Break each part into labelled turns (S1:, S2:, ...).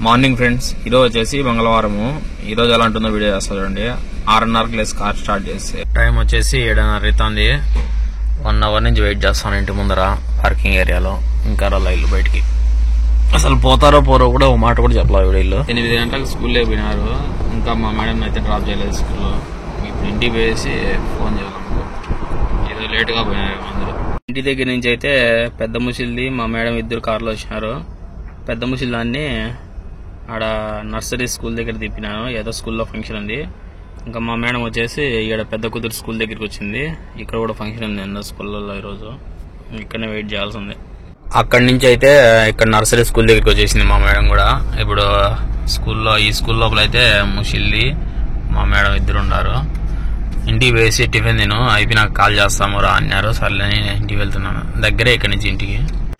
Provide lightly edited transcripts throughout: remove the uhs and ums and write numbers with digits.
S1: Morning friends, ఈరోజు వచ్చేసి మంగళవారము. ఈరోజు ఎలా ఉంటుందో వీడియో చేస్తా చూడండి. 6:30కి లేసి కార్ స్టార్ట్ చేస్తే టైం వచ్చేసి 7:30 అవుతుంది. 1 అవర్ నుంచి వెయిట్ చేస్తాను ఇంటి ముందర పార్కింగ్ ఏరియాలో. ఇంకా రాలా ఇల్లు బయటికి. అసలు పోతారో పోరో కూడా ఒక మాట కూడా చెప్పలేదు వీళ్ళు. 8 గంటలకు స్కూల్లో పోయినారు. ఇంకా మా మేడం అయితే డ్రాప్ చేయలేదు స్కూల్లో. ఇప్పుడు ఇంటికి పోయేసి ఫోన్ చేయాలనుకో. ఏదో లేట్గా పోయినారు అందరూ. ఇంటి దగ్గర నుంచి అయితే పెద్ద ముసిల్ది మా మేడం ఇద్దరు కార్లో వచ్చినారు. పెద్ద ముసిల్దాన్ని ఆడ నర్సరీ స్కూల్ దగ్గర తిప్పినాను. ఏదో స్కూల్లో ఫంక్షన్ ఉంది. ఇంకా మా మేడం వచ్చేసి ఇక్కడ పెద్ద కూతురు స్కూల్ దగ్గరికి వచ్చింది. ఇక్కడ కూడా ఫంక్షన్ ఉంది అన్న స్కూల్లో. ఈరోజు ఇక్కడనే వెయిట్ చేయాల్సి ఉంది. అక్కడి నుంచి అయితే ఇక్కడ నర్సరీ స్కూల్ దగ్గరికి వచ్చేసింది మా మేడం కూడా. ఇప్పుడు ఈ స్కూల్ లోపల అయితే ముషిల్ది మా మేడం ఇద్దరు ఉన్నారు. ఇంటికి వేసి టిఫిన్ తిను అయిపోయి కాల్ చేస్తాము రా అన్నారు. సర్లే ఇంటికి వెళ్తున్నాను. దగ్గరే ఇక్కడి నుంచి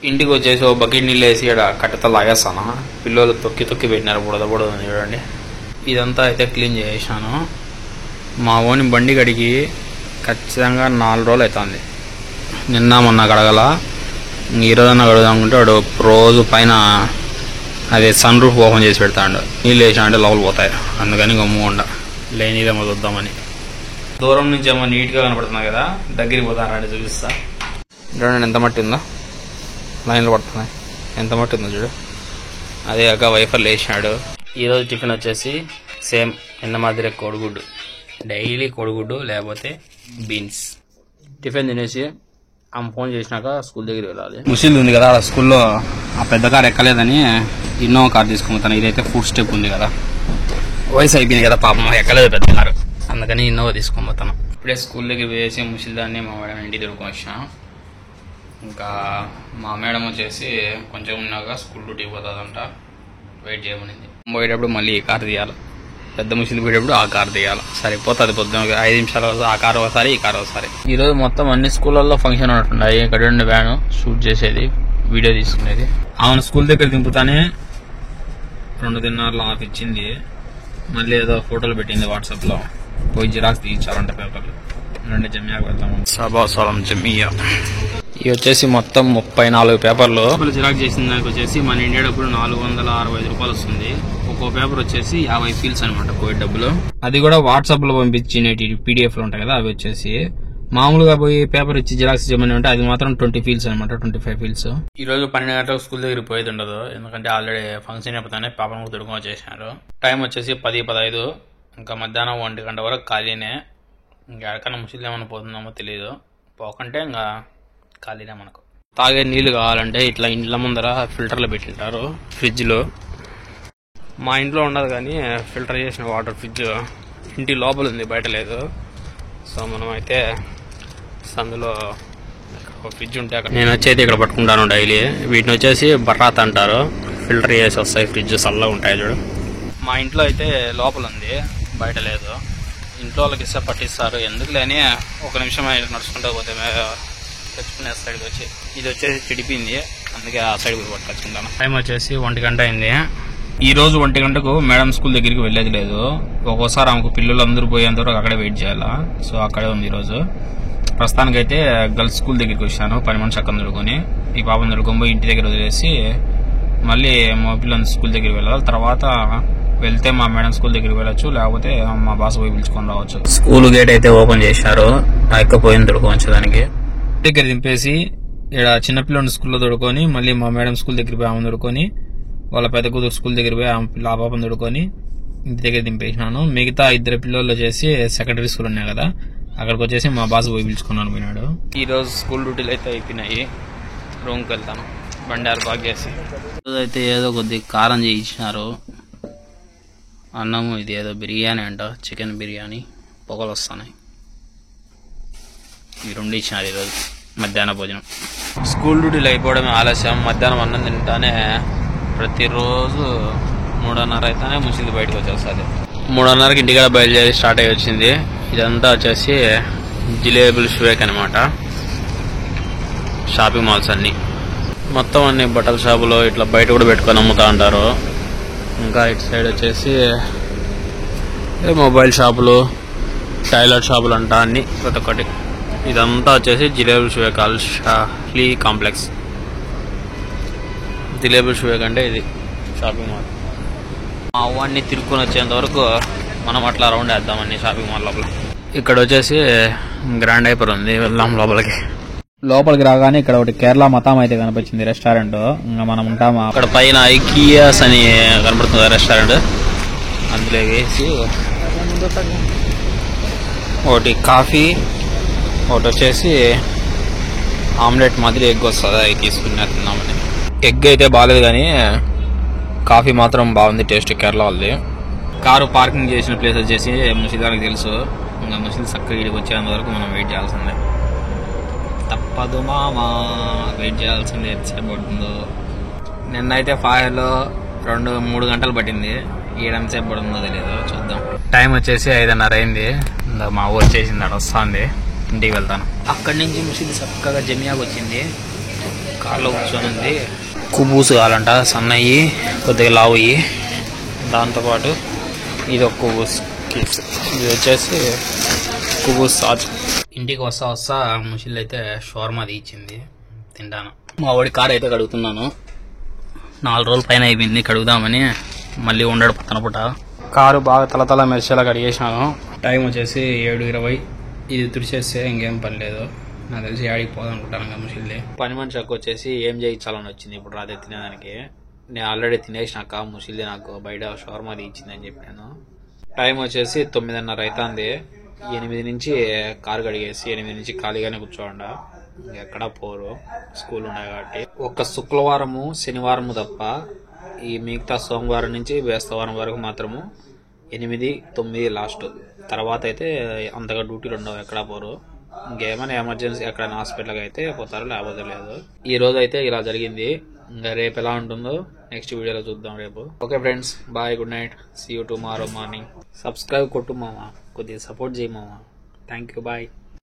S1: ఇంటికి వచ్చేసి ఓ బకెట్ నీళ్ళు వేసి ఇక్కడ కట్టెతో లాగేస్తాను. పిల్లలు తొక్కి పెట్టినారు బుడద చూడండి. ఇదంతా అయితే క్లీన్ చేసాను. మా ఓని బండి గడికి ఖచ్చితంగా 4 రోజులు అవుతుంది. నిన్న మొన్న గడగల. ఈరోజన్నా గడుగుదాం అనుకుంటే వాడు రోజు పైన అదే సన్ రూఫ్ ఓపెన్ చేసి పెడతాడు. నీళ్ళు వేసా అంటే లోపల పోతాయి. అందుకని గమ్ముకుండా లేనిదేమో చూద్దామని. దూరం నుంచి ఏమో నీట్గా కనపడుతుంది కదా, దగ్గరికి పోతానంటే చూపిస్తా. చూడండి ఎంత మట్టి ఉందో. లైన్లో పడుతున్నాయి. ఎంత మట్టి ఉందో చూడు. అదే కాక వైఫర్లు వేసినాడు. ఈరోజు టిఫిన్ వచ్చేసి సేమ్ నిన్న మాదిరే కోడిగుడ్డు. డైలీ కోడిగుడ్డు లేకపోతే బీన్స్. టిఫిన్ తినేసి ఆమె ఫోన్ చేసినాక స్కూల్ దగ్గరికి వెళ్ళాలి. ముసిల్ ఉంది కదా స్కూల్లో. ఆ పెద్ద కార్ ఎక్కలేదని ఇన్నోవా కార్ తీసుకుంటాను. ఇదైతే ఫుడ్ స్టెప్ ఉంది కదా, వయసు అయిపోయింది కదా పాపం, ఎక్కలేదు పెద్ద కారు. అందుకని ఇన్నోవా తీసుకొని ఇప్పుడే స్కూల్ దగ్గర వేసి ముసిల్ దాన్ని మా మేడం ఇంటికి తిరుగుకొని వచ్చినా. ఇంకా మా మేడం వచ్చేసి కొంచెం ఉన్నాక స్కూల్ డ్యూటీకి పోతుందంట. వెయిట్ చేయమనింది. పోయేటప్పుడు మళ్ళీ ఈ కారు తీయాలి. పెద్ద ముసిలి పోయేటప్పుడు ఆ కారు తీయాలి. సరిపోతుంది. పొద్దున 5 నిమిషాలు ఆ కారు ఒకసారి ఈ కారు ఒకసారి. ఈరోజు మొత్తం అన్ని స్కూళ్ళల్లో ఫంక్షన్ ఉంటున్నాయి. ఇక్కడ ఉండే వ్యాను షూట్ చేసేది, వీడియో తీసుకునేది. ఆమెను స్కూల్ దగ్గర దింపుతానే 2:30 ఆఫ్ ఇచ్చింది. మళ్ళీ ఏదో ఫోటోలు పెట్టింది వాట్సాప్లో. పోయి జిరాక్స్ తీయించాలంట పేపర్లు. 2 జమ్యాకు వెళ్తాము. సభాసలం జమియా. ఇవి వచ్చేసి మొత్తం 34 పేపర్లు. జిరాక్స్ చేసిన దానికి వచ్చేసి మన ఇండియా డబ్బులు 465 రూపాయలు వస్తుంది. ఒక్కో పేపర్ వచ్చేసి 50 ఫీల్స్ అనమాట కోవిడ్ డబ్బులు. అది కూడా వాట్సాప్ లో పంపించిన PDF లో ఉంటాయి కదా, అవి వచ్చేసి మామూలుగా పోయి పేపర్ ఇచ్చి జిరాక్స్ చేయమని ఉంటే అది మాత్రం 20 ఫీల్స్ అనమాట, 25 ఫీల్స్. ఈ రోజు 12 గంటలకు స్కూల్ దగ్గర పోయేది ఉండదు. ఎందుకంటే ఆల్రెడీ ఫంక్షన్ అయిపోతానే పాపను కూడా తిరుగుకొని వచ్చేసినారు. టైం వచ్చేసి 10:15. ఇంకా మధ్యాహ్నం 1 గంట వరకు ఖాళీనే. ఇంకా ఎక్కడికన్నా ముసిల్ ఏమన్నా పోతుందేమో తెలియదు. పోకంటే ఇంకా ఖాళీనే. మనకు తాగే నీళ్లు కావాలంటే ఇట్లా ఇండ్ల ముందర ఫిల్టర్లు పెట్టింటారు ఫ్రిడ్జ్ లో. మా ఇంట్లో ఉండదు కానీ ఫిల్టర్ చేసిన వాటర్ ఫ్రిడ్జ్ ఇంటి లోపల ఉంది, బయట లేదు. సో మనం అయితే అందులో ఫ్రిడ్జ్ ఉంటే అక్కడ నేను వచ్చేది ఇక్కడ పట్టుకుంటాను డైలీ. వీటిని వచ్చేసి బర్రాత్ అంటారు. ఫిల్టర్ చేసి వస్తాయి ఫ్రిడ్జ్, చల్లగా ఉంటాయి చూడు. మా ఇంట్లో అయితే లోపల ఉంది, బయట లేదు. ఇంట్లో వాళ్ళకి ఇస్తే పట్టిస్తారు. ఎందుకు లేని 1 నిమిషం నడుచుకుంటూ పోతే తెచ్చుకునే సైడ్కి వచ్చి ఇది వచ్చేసి చెడిపోయింది. అందుకే ఆ సైడ్ కూడా పట్టుకొచ్చుకుంటాను. టైం వచ్చేసి 1 గంట అయింది. ఈ రోజు 1 గంటకు మేడం స్కూల్ దగ్గరికి వెళ్ళేది లేదు. ఒక్కోసారి ఆమెకు పిల్లలు అందరూ పోయేంత వరకు అక్కడే వెయిట్ చేయాలా. సో అక్కడే ఉంది ఈరోజు. ప్రస్తుతానికైతే గర్ల్స్ స్కూల్ దగ్గరికి వచ్చాను. 10 మనిషి అక్కడ నడుకొని ఈ పాపను నడుకొని పోయి ఇంటి దగ్గర వదిలేసి మళ్ళీ మా పిల్లలు స్కూల్ దగ్గరికి వెళ్ళాలి. తర్వాత వెళ్తే మా మేడం స్కూల్ దగ్గరికి వెళ్ళొచ్చు, లేకపోతే మా బాస్ పోయి పిలుచుకొని రావచ్చు. స్కూల్ గేట్ అయితే ఓపెన్ చేశారు. పోయిన తొడుకోవచ్చడానికి దగ్గర దింపేసి ఇక్కడ చిన్నపిల్లలు స్కూల్లో తొడుకొని మళ్ళీ మా మేడం స్కూల్ దగ్గర పోయి ఆమె తొడుకొని వాళ్ళ పెద్ద కూతురు స్కూల్ దగ్గర పోయి ఆ పాపను తొడుకొని ఇంటి దగ్గర దింపేసినాను. మిగతా 2 పిల్లలు వచ్చేసి సెకండరీ స్కూల్ ఉన్నాయి కదా, అక్కడికి వచ్చేసి మా బాస్ పోయి పిలుచుకున్నాను పోయినాడు. ఈ రోజు స్కూల్ డ్యూటీలు అయితే అయిపోయినాయి. రూమ్కి వెళ్తాను బండి బాగా చేసి. అయితే ఏదో కొద్దిగా కారం చేయించినారు. అన్నము ఇది ఏదో బిర్యానీ అంట, చికెన్ బిర్యానీ. పొగలు వస్తున్నాయి. ఈ 2 ఇచ్చినారు ఈరోజు మధ్యాహ్న భోజనం. స్కూల్ డ్యూటీలు అయిపోవడమే ఆలస్యం. మధ్యాహ్నం అన్నం తింటానే ప్రతిరోజు 3:30 అయితేనే ముసిలి బయటకు వచ్చేస్తుంది. 3:30కి ఇంటికాడ బయలుదేరి స్టార్ట్ అయ్యి వచ్చింది. ఇదంతా వచ్చేసి జిలేబుల్ షేక్ అనమాట. షాపింగ్ మాల్స్ అన్ని మొత్తం అన్ని బట్టల షాపులో ఇట్లా బయట కూడా పెట్టుకొని అమ్ముతా ఉంటారు. ఇంకా ఇటు సైడ్ వచ్చేసి మొబైల్ షాపులు, టైలర్ షాపులు అంట అన్ని ప్రతి ఒక్కటి. ఇదంతా వచ్చేసి జిలేబుల్ షేక్ అల్ షాహ్లీ కాంప్లెక్స్. జిలేబుల్ షేక్ అంటే ఇది షాపింగ్ మాల్. మా అవ్వన్ని తిరుక్కొని వచ్చేంత వరకు మనం అట్లా రౌండ్ వేద్దాం అన్ని షాపింగ్ మాల్ లోపల. ఇక్కడ వచ్చేసి గ్రాండ్ హైపర్ ఉంది, వెళ్దాం లోపలికి. లోపలికి రాగానే ఇక్కడ ఒకటి కేరళ మతాం అయితే కనిపించింది రెస్టారెంట్. ఇంకా మనం ఉంటామా అక్కడ పైన ఐకియాస్ అని కనపడుతుంది రెస్టారెంట్. అందులో వేసి ఒకటి కాఫీ, ఒకటి వచ్చేసి ఆమ్లెట్ మాదిరి ఎగ్ వస్తుంది, అవి తీసుకుని తిన్నామని. ఎగ్ అయితే బాగాలేదు కానీ కాఫీ మాత్రం బాగుంది, టేస్ట్ కేరళ వాళ్ళది. కారు పార్కింగ్ చేసిన ప్లేస్ వచ్చేసి ముషిదానికి తెలుసు. ఇంకా ముషిద్ చక్కగా ఇడికి వచ్చేంత వరకు మనం వెయిట్ చేయాల్సిందే, తప్పదు మామా, వెయిట్ చేయాల్సిందే. ఎంతసేపు పడుతుందో. నిన్నైతే ఫాయర్లో 2-3 గంటలు పట్టింది, ఎంతసేపు పడుతుందో తెలియదు, చూద్దాం. టైం వచ్చేసి 5:30 అయింది. మా ఊరు వచ్చేసింది, అక్కడ వస్తుంది, ఇంటికి వెళ్తాను. అక్కడి నుంచి ముషిద్ చక్కగా జమియాకి వచ్చింది, కార్లో కూర్చొని ఉంది. కుబూస్ కావాలంట, సన్నయ్యి కొద్దిగా లావుయ్యి. దాంతోపాటు ఇది ఒక కుబూస్ కేక్స్, ఇది వచ్చేసి కుబూస్ సాజ్. ఇంటికి వస్తా ముషిల్ అయితే షవర్మా ఇచ్చింది, తింటాను. మా వాడి కార్ అయితే కడుగుతున్నాను, 4 రోజుల పైన అయిపోయింది కడుగుదామని. మళ్ళీ ఉండడు పక్కన పూట. కారు బాగా తలతల మెరిసేలా కడిగేసినాను. టైం వచ్చేసి 7:20. ఇది తుడిచేస్తే ఇంకేం పని లేదు. నాకు తెలిసి ఆడికి పోదనుకుంటాను ముషిల్ది. పని మనిషి అక్క వచ్చేసి ఏం చేయించాలని వచ్చింది ఇప్పుడు రాత్రి తినేదానికి. నేను ఆల్రెడీ తినేసినాక ముషిల్ది నాకు బయట షవర్మా ఇచ్చిందని చెప్పాను. టైం వచ్చేసి 9:30 అవుతుంది. 8 నుంచి కారు కడిగేసి 8 నుంచి ఖాళీగానే కూర్చోండా, ఎక్కడా పోరు, స్కూల్ ఉన్నాయి కాబట్టి. ఒక్క శుక్రవారము శనివారము తప్ప ఈ మిగతా సోమవారం నుంచి బేస్తవారం వరకు మాత్రము 8-9 లాస్ట్. తర్వాత అయితే అంతగా డ్యూటీలు ఉండవు, ఎక్కడా పోరు. ఇంకేమైనా ఎమర్జెన్సీ ఎక్కడైనా హాస్పిటల్కి అయితే పోతారు, లేకపోతే లేదు. ఈ రోజు అయితే ఇలా జరిగింది. ఇంకా రేపు ఎలా ఉంటుందో నెక్స్ట్ వీడియోలో చూద్దాం రేపు. Okay friends, bye, good night, see you tomorrow morning. Subscribe కొట్టు మామ, కొద్దిగా సపోర్ట్ చేయి మామ. Thank you, bye.